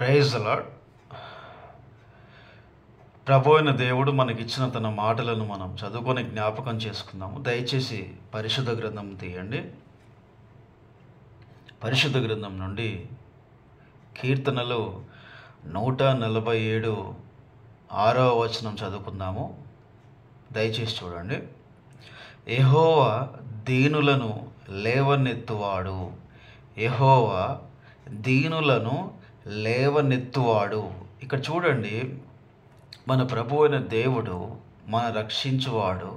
Praise the lord. ప్రభు అయిన దేవుడు మనకిచ్చిన తన మాటలను మనం చదువుకొని జ్ఞాపకం చేసుకుందాము. దయచేసి పరిశుద్ధ గ్రంథం తీయండి. పరిశుద్ధ గ్రంథం నుండి కీర్తనలు 147 6వ వచనం చదువుకుందాము. దయచేసి చూడండి. యెహోవా దీనులను లేవనెత్తువాడు, యెహోవా దీనులను లేవనెత్తువాడు. ఇక్కడ చూడండి, మన ప్రభు అయిన దేవుడు మన రక్షించువాడు,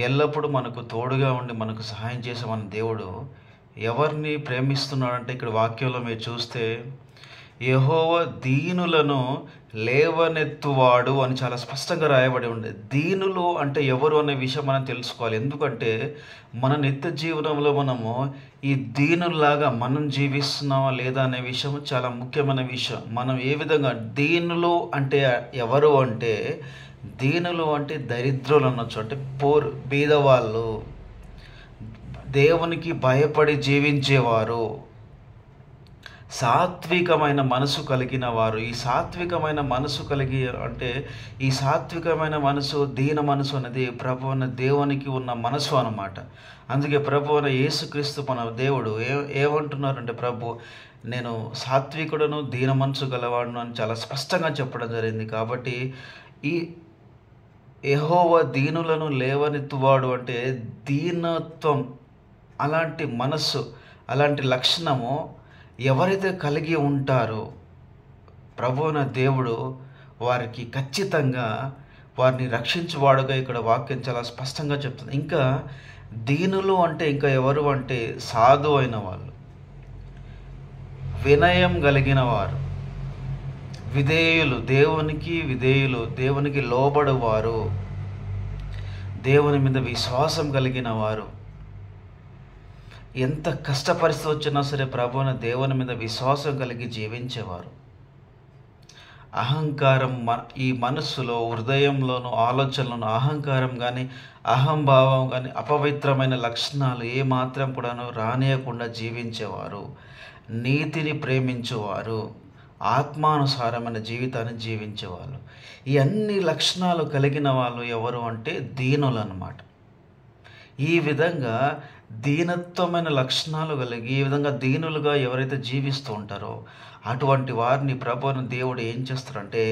ఎల్లప్పుడూ మనకు తోడుగా ఉండి మనకు సహాయం చేసే మన దేవుడు ఎవరిని ప్రేమిస్తున్నాడంటే, ఇక్కడ వాక్యంలో మీరు చూస్తే యెహోవా దీనులను లేవనెత్తువాడు అని చాలా స్పష్టంగా రాయబడి ఉంది. దీనులు అంటే ఎవరు అనే విషయం మనం తెలుసుకోవాలి. ఎందుకంటే మన నిత్య జీవనంలో మనము ఈ దీనుల్లాగా మనం జీవిస్తున్నామా లేదా అనే విషయం చాలా ముఖ్యమైన విషయం. మనం ఏ విధంగా దీనులు అంటే ఎవరు అంటే, దీనులు అంటే దరిద్రులు అనొచ్చు, అంటే బీదవాళ్ళు, దేవునికి భయపడి జీవించేవారు, సాత్వికమైన మనసు కలిగిన వారు. ఈ సాత్వికమైన మనసు కలిగి అంటే ఈ సాత్వికమైన మనసు, దీన మనసు అనేది ప్రభు అయిన దేవునికి ఉన్న మనసు అన్నమాట. అందుకే ప్రభు అయిన యేసుక్రీస్తు మన దేవుడు ఏమంటున్నారంటే, ప్రభు నేను సాత్వికుడను దీన మనసు గలవాడును అని చాలా స్పష్టంగా చెప్పడం జరిగింది. కాబట్టి ఈ యెహోవా దీనులను లేవనెత్తువాడు అంటే దీనత్వం, అలాంటి మనస్సు, అలాంటి లక్షణము ఎవరైతే కలిగి ఉంటారో ప్రభువున దేవుడు వారికి ఖచ్చితంగా వారిని రక్షించువాడుగా ఇక్కడ వాక్యం చాలా స్పష్టంగా చెప్తుంది. ఇంకా దీనులు అంటే ఇంకా ఎవరు అంటే సాధు అయిన వాళ్ళు, వినయం కలిగిన వారు, విధేయులు, దేవునికి లోబడువారు, దేవుని మీద విశ్వాసం కలిగిన వారు. ఎంత కష్ట పరిస్థితి వచ్చినా సరే ప్రభువున దేవుని మీద విశ్వాసం కలిగి జీవించేవారు. అహంకారం ఈ మనస్సులో, హృదయంలోను, ఆలోచనలను అహంకారం కానీ అహంభావం కానీ అపవిత్రమైన లక్షణాలు ఏమాత్రం కూడాను రానియకుండా జీవించేవారు, నీతిని ప్రేమించేవారు, ఆత్మానుసారమైన జీవితాన్ని జీవించేవాళ్ళు. ఈ అన్ని లక్షణాలు కలిగిన వాళ్ళు ఎవరు అంటే దీనులు అన్నమాట. ఈ విధంగా దీనత్వమైన లక్షణాలు కలిగి ఈ విధంగా దీనులుగా ఎవరైతే జీవిస్తూ ఉంటారో అటువంటి వారిని ప్రభువుని దేవుడు ఏం చేస్తారంటే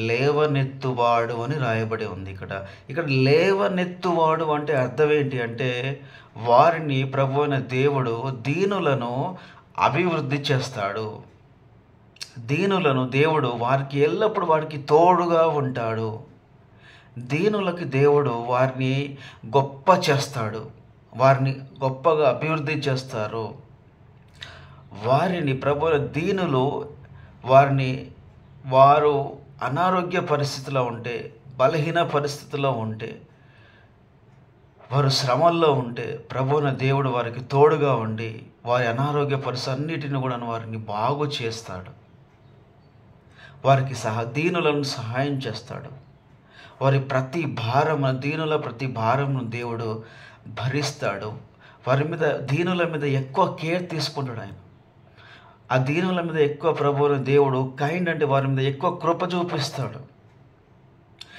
లేవనెత్తువాడు అని రాయబడి ఉంది. ఇక్కడ లేవనెత్తువాడు అంటే అర్థం ఏంటి అంటే, వారిని ప్రభువుని దేవుడు దీనులను అభివృద్ధి చేస్తాడు. దీనులను దేవుడు వారికి ఎల్లప్పుడూ వారికి తోడుగా ఉంటాడు. దీనులకి దేవుడు వారిని గొప్ప చేస్తాడు, వారిని గొప్పగా అభివృద్ధి చేస్తారు. వారిని దీనులు వారు అనారోగ్య పరిస్థితిలో ఉంటే, బలహీన పరిస్థితిలో ఉంటే, వారు శ్రమల్లో ఉంటే ప్రభువున దేవుడు వారికి తోడుగా ఉండి వారి అనారోగ్య పరిస్థితి అన్నిటిని కూడా వారిని బాగు చేస్తాడు. వారికి దీనులను సహాయం చేస్తాడు. వారి దీనుల ప్రతి భారమును దేవుడు భరిస్తాడు. దీనుల మీద ఎక్కువ కేర్ తీసుకుంటాడు ఆయన. ఆ దీనుల మీద ఎక్కువ ప్రభువుని దేవుడు కైండ్ అంటే వారి మీద ఎక్కువ కృప చూపిస్తాడు.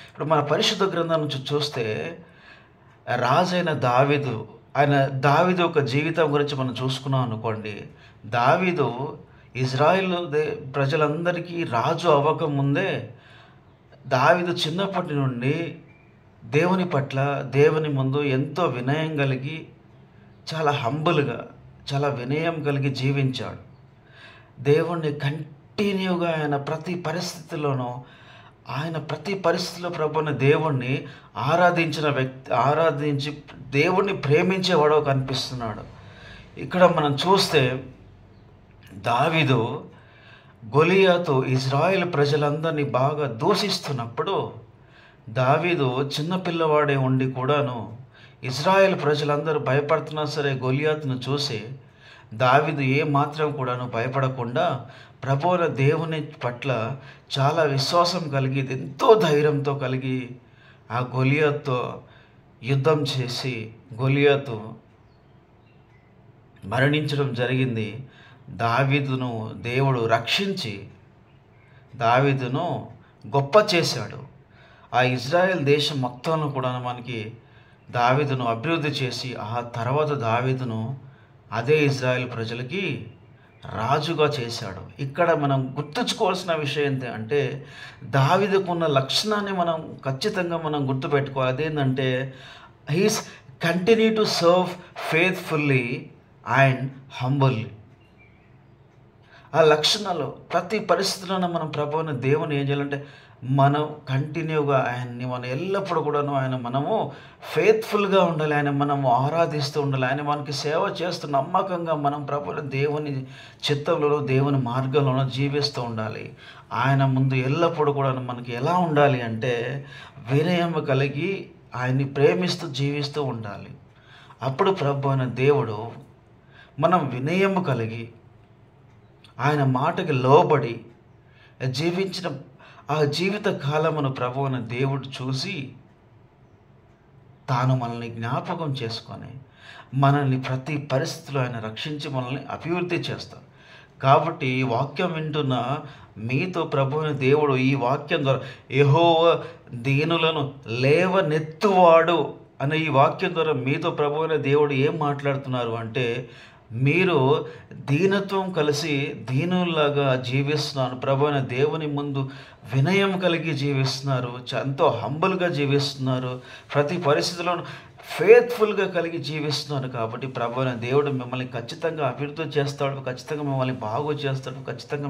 ఇప్పుడు మన పరిశుద్ధ గ్రంథం నుంచి చూస్తే రాజైన దావీదు ఒక జీవితం గురించి మనం చూసుకున్నాం అనుకోండి. దావీదు ఇజ్రాయిల్ ప్రజలందరికీ రాజు అవ్వక ముందే దావీదు చిన్నప్పటి నుండి దేవుని పట్ల, దేవుని ముందు ఎంతో వినయం కలిగి, చాలా హంబుల్గా, చాలా వినయం కలిగి జీవించాడు. దేవుణ్ణి కంటిన్యూగా ఆయన ప్రతి పరిస్థితిలో ప్రభువుని దేవుణ్ణి ఆరాధించి దేవుణ్ణి ప్రేమించేవాడో కనిపిస్తున్నాడు. ఇక్కడ మనం చూస్తే దావీదు గొలియాతు ఇజ్రాయెల్ ప్రజలందరినీ బాగా దూషిస్తున్నప్పుడు దావీదు చిన్నపిల్లవాడే ఉండి కూడాను ఇజ్రాయెల్ ప్రజలందరూ భయపడుతున్నా సరే గొలియాతును చూసి దావీదు ఏ మాత్రం కూడాను భయపడకుండా ప్రభువున దేవుని పట్ల చాలా విశ్వాసం కలిగి, ఎంతో ధైర్యంతో కలిగి ఆ గొలియాతుతో యుద్ధం చేసి గొలియాతు మరణించడం జరిగింది. దావీదును దేవుడు రక్షించి దావీదును గొప్ప చేశాడు. ఆ ఇజ్రాయెల్ దేశం మొత్తంలో కూడా మనకి దావీదును అభివృద్ధి చేసి ఆ తర్వాత దావీదును అదే ఇజ్రాయెల్ ప్రజలకి రాజుగా చేశాడు. ఇక్కడ మనం గుర్తుంచుకోవాల్సిన విషయం ఏంటి అంటే దావీదుకున్న లక్షణాన్ని మనం ఖచ్చితంగా మనం గుర్తుపెట్టుకోవాలి. అదేంటంటే he's continue to serve faithfully and humbly. ఆ లక్షణాలు ప్రతి పరిస్థితుల్లోనూ మనం ప్రభువుని దేవుని ఏం చేయాలంటే మనం కంటిన్యూగా ఆయన్ని మనం ఎల్లప్పుడూ కూడాను మనము ఫెయిత్ఫుల్గా ఉండాలి. మనము ఆరాధిస్తూ ఉండాలి. ఆయన మనకి సేవ చేస్తూ నమ్మకంగా మనం ప్రభువుని దేవుని చిత్తంలోనూ దేవుని మార్గంలోనూ జీవిస్తూ ఉండాలి. ఆయన ముందు ఎల్లప్పుడూ కూడా మనకి ఎలా ఉండాలి అంటే వినయం కలిగి ఆయన్ని ప్రేమిస్తూ జీవిస్తూ ఉండాలి. అప్పుడు ప్రభువైన దేవుడు మనం వినయం కలిగి ఆయన మాటకి లోబడి జీవించిన ఆ జీవిత కాలమును ప్రభువుని దేవుడు చూసి తాను మనల్ని జ్ఞాపకం చేసుకొని మనల్ని ప్రతి పరిస్థితిలో ఆయన రక్షించి మనల్ని అభివృద్ధి చేస్తాడు. కాబట్టి ఈ వాక్యం వింటున్న మీతో ప్రభువుని దేవుడు ఈ వాక్యం ద్వారా యెహోవా దీనులను లేవనెత్తువాడు అనే ఈ వాక్యం ద్వారా మీతో ప్రభువైన దేవుడు ఏం మాట్లాడుతున్నారు అంటే మీరు దీనత్వం కలిసి దీనుల్లాగా జీవిస్తున్నారు. ప్రభువైన దేవుని ముందు వినయం కలిగి జీవిస్తున్నారు. ఎంతో హంబుల్గా జీవిస్తున్నారు. ప్రతి పరిస్థితిలోనూ ఫెయిత్ఫుల్గా కలిగి జీవిస్తున్నారు. కాబట్టి ప్రభువైన దేవుడు మిమ్మల్ని ఖచ్చితంగా అభివృద్ధి చేస్తాడు. ఖచ్చితంగా మిమ్మల్ని బాగు చేస్తాడు. ఖచ్చితంగా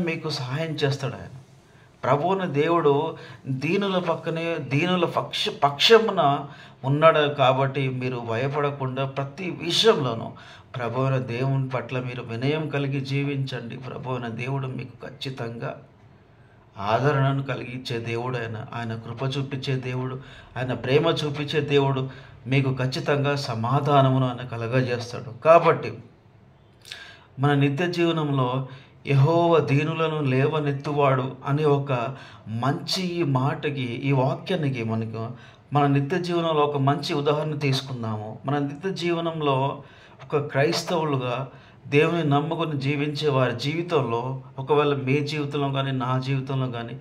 మీకు సహాయం చేస్తాడు. ఆయన ప్రభువున దేవుడు దీనుల పక్కనే దీనుల పక్షమున ఉన్నాడు. కాబట్టి మీరు భయపడకుండా ప్రతి విషయంలోనూ ప్రభువున దేవుని పట్ల మీరు వినయం కలిగి జీవించండి. ప్రభువున దేవుడు మీకు ఖచ్చితంగా ఆదరణను కలిగించే దేవుడు. ఆయన కృప చూపించే దేవుడు, ఆయన ప్రేమ చూపించే దేవుడు. మీకు ఖచ్చితంగా సమాధానమును ఆయన కలగజేస్తాడు. కాబట్టి మన నిత్య జీవనంలో యెహోవా దీనులను లేవనెత్తువాడు అనే ఒక మంచి మాటకి ఈ వాక్యానికి మన నిత్య జీవనంలో ఒక మంచి ఉదాహరణ తీసుకుందాము. మన నిత్య జీవనంలో ఒక క్రైస్తవులుగా దేవుని నమ్ముకుని జీవించే వారి జీవితంలో ఒకవేళ మీ జీవితంలో కానీ నా జీవితంలో కానీ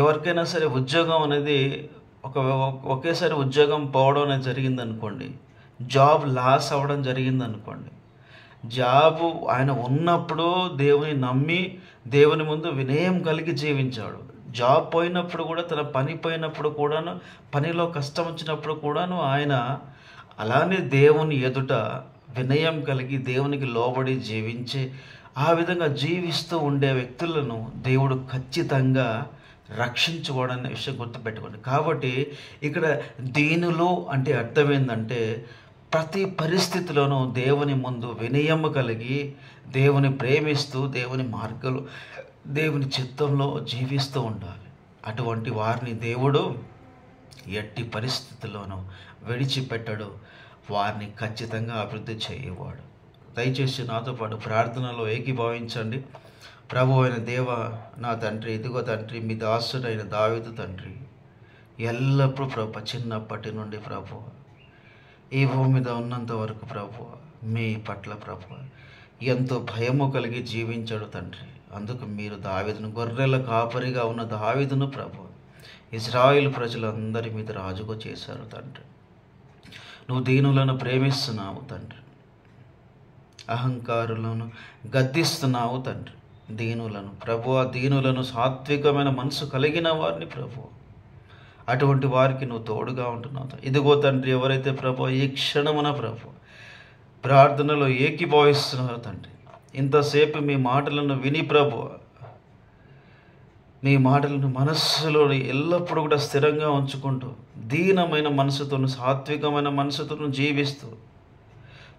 ఎవరికైనా సరే ఉద్యోగం అనేది ఒకేసారి ఉద్యోగం పోవడం అనేది జరిగిందనుకోండి, జాబ్ లాస్ అవ్వడం జరిగిందనుకోండి, జాబు ఆయన ఉన్నప్పుడు దేవుని నమ్మి దేవుని ముందు వినయం కలిగి జీవించాడు. జాబ్ పోయినప్పుడు కూడా తన పని పోయినప్పుడు కూడాను పనిలో కష్టం వచ్చినప్పుడు కూడాను ఆయన అలానే దేవుని ఎదుట వినయం కలిగి దేవునికి లోబడి జీవించే ఆ విధంగా జీవిస్తూ ఉండే వ్యక్తులను దేవుడు ఖచ్చితంగా రక్షించుకోవడనే విషయం గుర్తుపెట్టుకోండి. కాబట్టి ఇక్కడ దీనులు అంటే అర్థం ఏంటంటే ప్రతి పరిస్థితిలోనూ దేవుని ముందు వినయము కలిగి దేవుని ప్రేమిస్తూ దేవుని మార్గంలో దేవుని చిత్తంలో జీవిస్తూ ఉండాలి. అటువంటి వారిని దేవుడు ఎట్టి పరిస్థితుల్లోనూ విడిచిపెట్టడు. వారిని ఖచ్చితంగా అభివృద్ధి చేయవాడు. దయచేసి నాతో పాటు ప్రార్థనలో ఏకీభవించండి. ప్రభు అయిన దేవ నా తండ్రి, ఇదిగో తండ్రి, మీ దాసుడైన దావీదు తండ్రి, ఎల్లప్పుడూ ప్రభు చిన్నప్పటి నుండి ప్రభు ఈ భూమి మీద ఉన్నంత వరకు ప్రభు మీ పట్ల ప్రభు ఎంతో భయము కలిగి జీవించాడు తండ్రి. అందుకు మీరు దావీదును గొర్రెల కాపరిగా ఉన్న దావీదును ప్రభు ఇశ్రాయేలు ప్రజలందరి మీద రాజుగా చేశారు తండ్రి. నువ్వు దీనులను ప్రేమిస్తున్నావు తండ్రి, అహంకారులను గద్దిస్తున్నావు తండ్రి. దీనులను ప్రభు దీనులను సాత్వికమైన మనసు కలిగిన వారిని ప్రభు అటువంటి వారికి నువ్వు తోడుగా ఉంటున్నావు. ఇదిగో తండ్రి, ఎవరైతే ప్రభు ఈ క్షణమున ప్రభు ప్రార్థనలో ఏకీభవిస్తున్నారు తండ్రి, ఇంతసేపు మీ మాటలను విని ప్రభు మీ మాటలను మనస్సులో ఎల్లప్పుడూ కూడా స్థిరంగా ఉంచుకుంటూ దీనమైన మనసుతోను సాత్వికమైన మనసుతోను జీవిస్తూ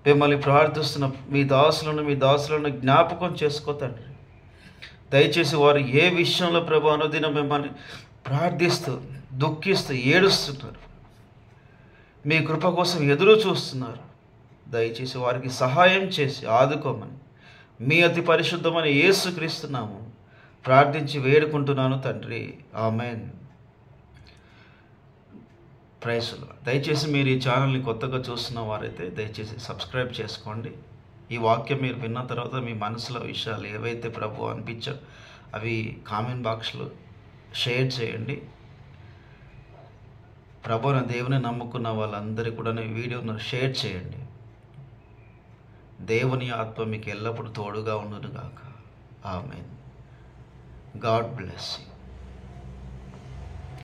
మిమ్మల్ని ప్రార్థిస్తున్న మీ దాసులను జ్ఞాపకం చేసుకో తండ్రి. దయచేసి వారు ఏ విషయంలో ప్రభు అనుదినం మిమ్మల్ని ప్రార్థిస్తూ దుఃఖిస్తూ ఏడుస్తున్నారు, మీ కృప కోసం ఎదురు చూస్తున్నారు. దయచేసి వారికి సహాయం చేసి ఆదుకోమని మీ అతి పరిశుద్ధమైన యేసుక్రీస్తు నామమున ప్రార్థించి వేడుకుంటున్నాను తండ్రి. ఆమేన్. Praise the Lord. దయచేసి మీరు ఈ ఛానల్ని కొత్తగా చూస్తున్న వారైతే దయచేసి సబ్స్క్రైబ్ చేసుకోండి. ఈ వాక్యం మీరు విన్న తర్వాత మీ మనసులో విషయాలు ఏవైతే ప్రభు అనిపించో అవి కామెంట్ బాక్స్లో షేర్ చేయండి. ప్రభువుని దేవుని నమ్ముకున్న వాళ్ళందరికీ కూడా ఈ వీడియోను షేర్ చేయండి. దేవుని ఆత్మ మీకు ఎల్లప్పుడూ తోడుగా ఉండును గాక. ఆమేన్. God bless you.